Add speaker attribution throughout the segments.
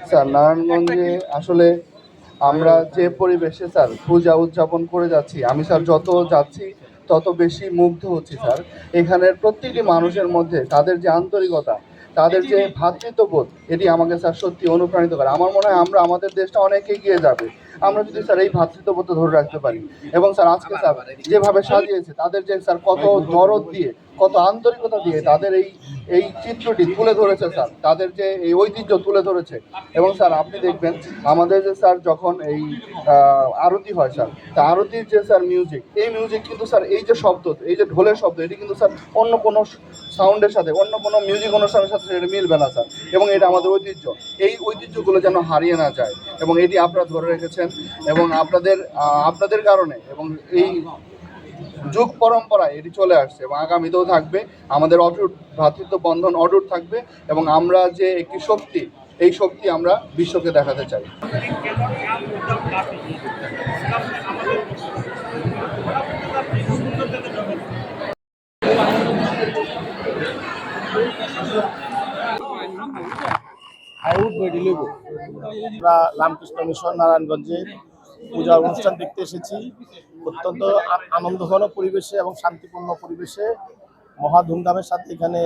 Speaker 1: Sir নারায়ণগঞ্জে আসলে আমরা যে পরিবেশে স্যার পূজা উদযাপন করে যাচ্ছি, আমি স্যার যত যাচ্ছি তত বেশি মুগ্ধ হচ্ছি স্যার। এখানের প্রত্যেকটি মানুষের মধ্যে তাদের যে আন্তরিকতা, তাদের যে ভ্রাতৃত্ববোধ, এটি আমাকে স্যার সত্যি অনুপ্রাণিত করে। আমার মনে হয় আমরা আমাদের দেশটা অনেক এগিয়ে যাবে আমরা যদি স্যার এই ভ্রাতৃত্ববোধ ধরে রাখতে পারি। এবং স্যার আজকে স্যার যেভাবে সাজিয়েছে, তাদের যে স্যার কত দরদ দিয়ে, কত আন্তরিকতা দিয়ে তাদের এই এই চিত্রটি তুলে ধরেছে স্যার, তাদের যে এই ঐতিহ্য তুলে ধরেছে। এবং স্যার আপনি দেখবেন আমাদের যে স্যার যখন এই আরতি হয় স্যার, তা আরতির যে স্যার মিউজিক, এই মিউজিক কিন্তু স্যার এই যে শব্দ, এই যে ঢোলের শব্দ, এটি কিন্তু স্যার অন্য কোনো সাউন্ডের সাথে, অন্য কোনো মিউজিক অনুষ্ঠানের সাথে এটা মিলবে না স্যার। এবং এটা আমাদের ঐতিহ্য, এই ঐতিহ্যগুলো যেন হারিয়ে না যায়, এবং এটি আপনারা ধরে রেখেছেন। এবং আপনাদের কারণে এবং এই যুগ পরম্পরায় এটি চলে আসছে এবং আগামীতেও থাকবে। আমাদের অটুট ভ্রাতৃত্ব বন্ধন অটুট থাকবে এবং আমরা যে একটি শক্তি, এই শক্তি আমরা বিশ্বকে দেখাতে চাই।
Speaker 2: আমরা রামকৃষ্ণ মিশন নারায়ণগঞ্জে পূজা অনুষ্ঠান দেখতে এসেছি। অত্যন্ত আনন্দঘন পরিবেশে এবং শান্তিপূর্ণ পরিবেশে মহা ধুমধামের সাথে এখানে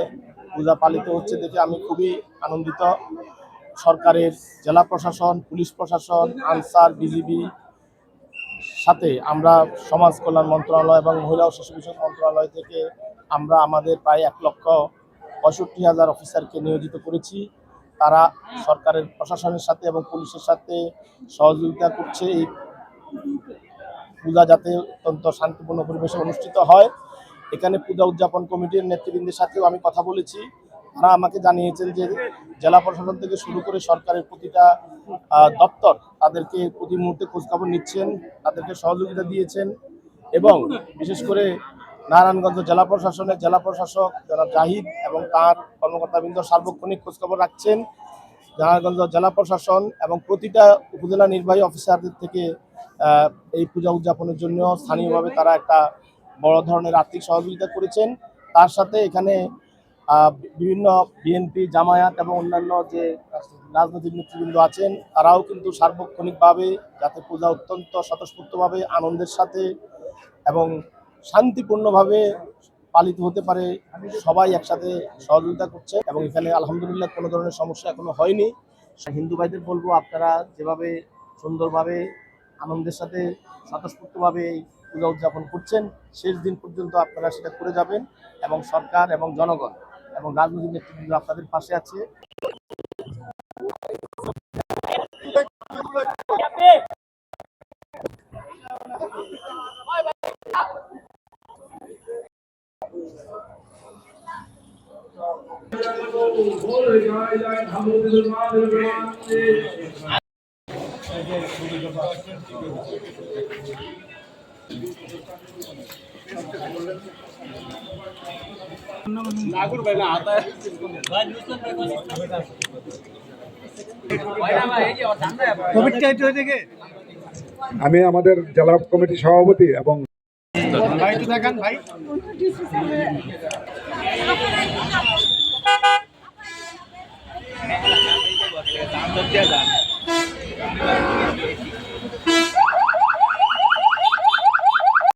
Speaker 2: পূজা পালিত হচ্ছে দেখে আমি খুবই আনন্দিত। সরকারের জেলা প্রশাসন, পুলিশ প্রশাসন, আনসার, বিজিবি সাথে আমরা সমাজ কল্যাণ মন্ত্রণালয় এবং মহিলা ও শিশু বিষয়ক মন্ত্রণালয় থেকে আমরা আমাদের প্রায় 1,65,000 অফিসারকে নিয়োজিত করেছি। তারা সরকারের প্রশাসনের সাথে এবং পুলিশের সাথে সহযোগিতা করছে এই পূজা যাতে অত্যন্ত শান্তিপূর্ণ পরিবেশে অনুষ্ঠিত হয়। এখানে পূজা উদযাপন কমিটির নেতৃবৃন্দের সাথেও আমি কথা বলেছি। তারা আমাকে জানিয়েছেন যে জেলা প্রশাসন থেকে শুরু করে সরকারের প্রতিটা দপ্তর তাদেরকে প্রতি মুহূর্তে খোঁজখবর নিচ্ছেন, তাদেরকে সহযোগিতা দিয়েছেন। এবং বিশেষ করে নারায়ণগঞ্জ জেলা প্রশাসনের জেলা প্রশাসক জনাব জাহিদ এবং তার কর্মকর্তাবৃন্দ সার্বক্ষণিক খোঁজখবর রাখছেন। নারায়ণগঞ্জ জেলা প্রশাসন এবং প্রতিটা উপজেলা নির্বাহী অফিসারদের থেকে এই পূজা উদযাপনের জন্য স্থানীয়ভাবে তারা একটা বড় ধরনের আর্থিক সহযোগিতা করেছেন। তার সাথে এখানে বিভিন্ন বিএনপি, জামায়াত এবং অন্যান্য যে রাজনৈতিক নেতৃবৃন্দ আছেন তারাও কিন্তু সার্বক্ষণিকভাবে যাতে পূজা অত্যন্ত স্বতঃস্ফূর্তভাবে আনন্দের সাথে এবং শান্তিপূর্ণভাবে পালিত হতে পারে সবাই একসাথে সহযোগিতা করছে। এবং এখানে আলহামদুলিল্লাহ কোনো ধরনের সমস্যা এখনো হয়নি। হিন্দু ভাইদের বলবো, আপনারা যেভাবে সুন্দরভাবে আনন্দের সাথে স্বতঃস্ফূর্তভাবে এই পূজা উদযাপন করছেন, শেষ দিন পর্যন্ত আপনারা সেটা করে যাবেন এবং সরকার এবং জনগণ এবং রাজনৈতিক নেতৃবৃন্দ আপনাদের পাশে আছে।
Speaker 3: আমি আমাদের জেলা কমিটির সভাপতি এবং